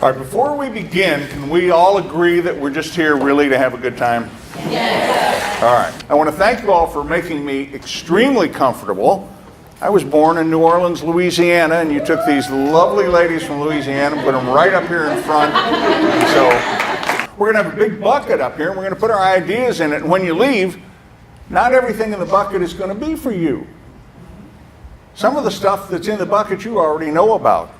All right, before we begin, can we all agree that we're just here really to have a good time? Yes. All right. I want to thank you all for making me extremely comfortable. I was born in New Orleans, Louisiana, and you took these lovely ladies from Louisiana and put them right up here in front. And so we're going to have a big bucket up here, and we're going to put our ideas in it. And when you leave, not everything in the bucket is going to be for you. Some of the stuff that's in the bucket you already know about.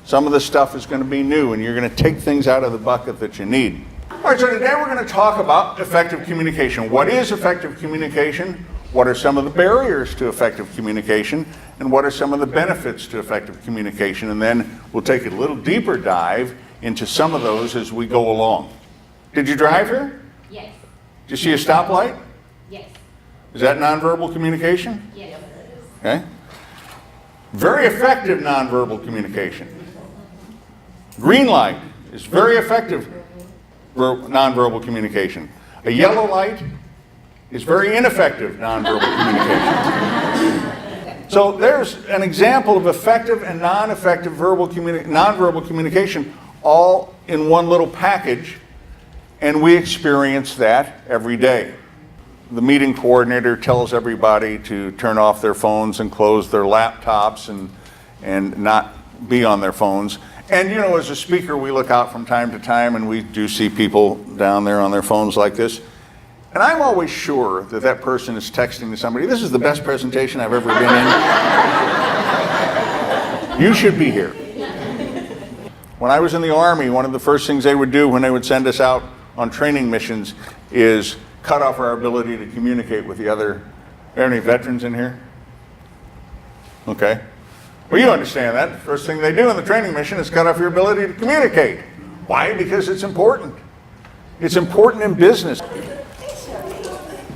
Some of the stuff is going to be new, and you're going to take things out of the bucket that you need. All right, so today we're going to talk about effective communication. What is effective communication? What are some of the barriers to effective communication? And what are some of the benefits to effective communication? And then we'll take a little deeper dive into some of those as we go along. Did you drive here? Yes. Did you see a stoplight? Yes. Is that nonverbal communication? Yes. Okay. Very effective nonverbal communication. Green light is very effective nonverbal communication. A yellow light is very ineffective nonverbal communication. So there's an example of effective and non-effective nonverbal communication all in one little package, and we experience that every day. The meeting coordinator tells everybody to turn off their phones and close their laptops and not be on their phones. And you know, as a speaker, we look out from time to time and we do see people down there on their phones like this. And I'm always sure that that person is texting to somebody, "This is the best presentation I've ever been in. You should be here." When I was in the Army, one of the first things they would do when they would send us out on training missions is cut off our ability to communicate with the other. Are there any veterans in here? Okay. Well, you understand that. The first thing they do in the training mission is cut off your ability to communicate. Why? Because it's important. It's important in business.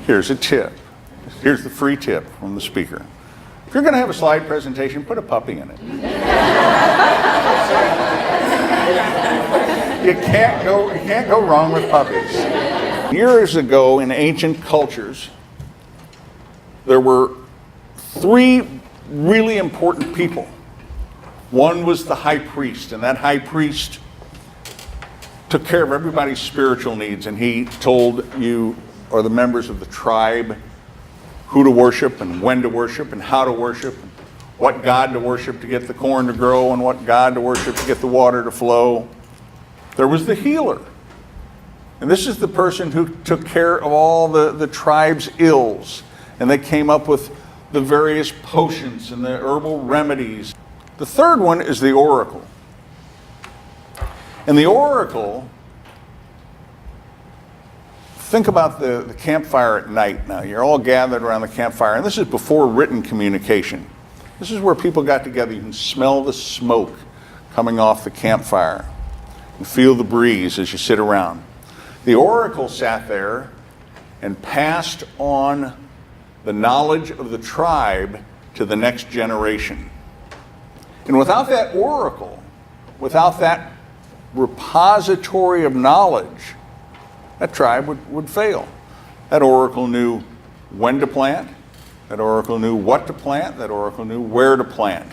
Here's a tip. Here's the free tip from the speaker. If you're going to have a slide presentation, put a puppy in it. You can't go wrong with puppies. Years ago in ancient cultures, there were three really important people. One was the high priest, and that high priest took care of everybody's spiritual needs, and he told you, or the members of the tribe, who to worship and when to worship and how to worship, and what God to worship to get the corn to grow and what God to worship to get the water to flow. There was the healer, and this is the person who took care of all the tribe's ills, and they came up with the various potions and the herbal remedies. The third one is the oracle. And the oracle, think about the campfire at night now. You're all gathered around the campfire, and this is before written communication. This is where people got together. You can smell the smoke coming off the campfire and feel the breeze as you sit around. The oracle sat there and passed on the knowledge of the tribe to the next generation. And without that oracle, without that repository of knowledge, that tribe would fail. That oracle knew when to plant, that oracle knew what to plant, that oracle knew where to plant,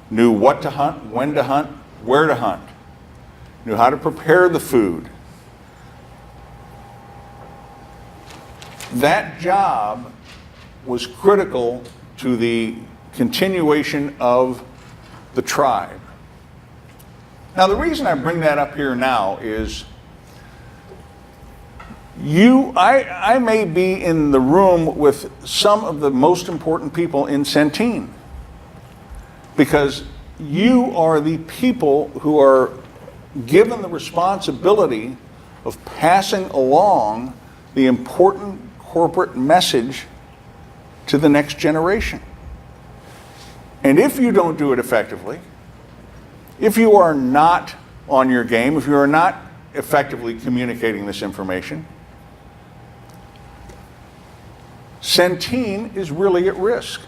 knew what to hunt, when to hunt, where to hunt, knew how to prepare the food. That job was critical to the continuation of the tribe. Now, the reason I bring that up here now is I may be in the room with some of the most important people in Centene, because you are the people who are given the responsibility of passing along the important corporate message to the next generation. And if you don't do it effectively, if you are not on your game, if you are not effectively communicating this information, Centene is really at risk.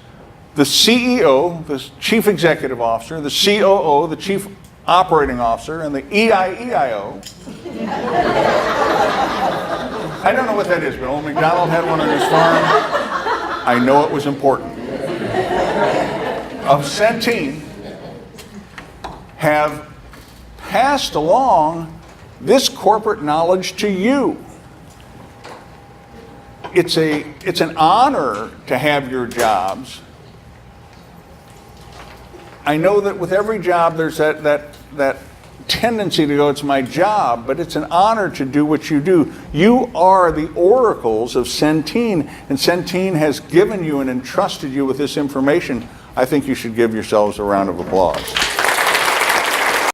The CEO, the Chief Executive Officer, the COO, the Chief Operating Officer, and the EIEIO. I don't know what that is, but old MacDonald had one on his farm. I know it was important. Of Centene have passed along this corporate knowledge to you. It's an honor to have your jobs. I know that with every job there's that tendency to go, it's my job, but it's an honor to do what you do. You are the oracles of Centene, and Centene has given you and entrusted you with this information. I think you should give yourselves a round of applause.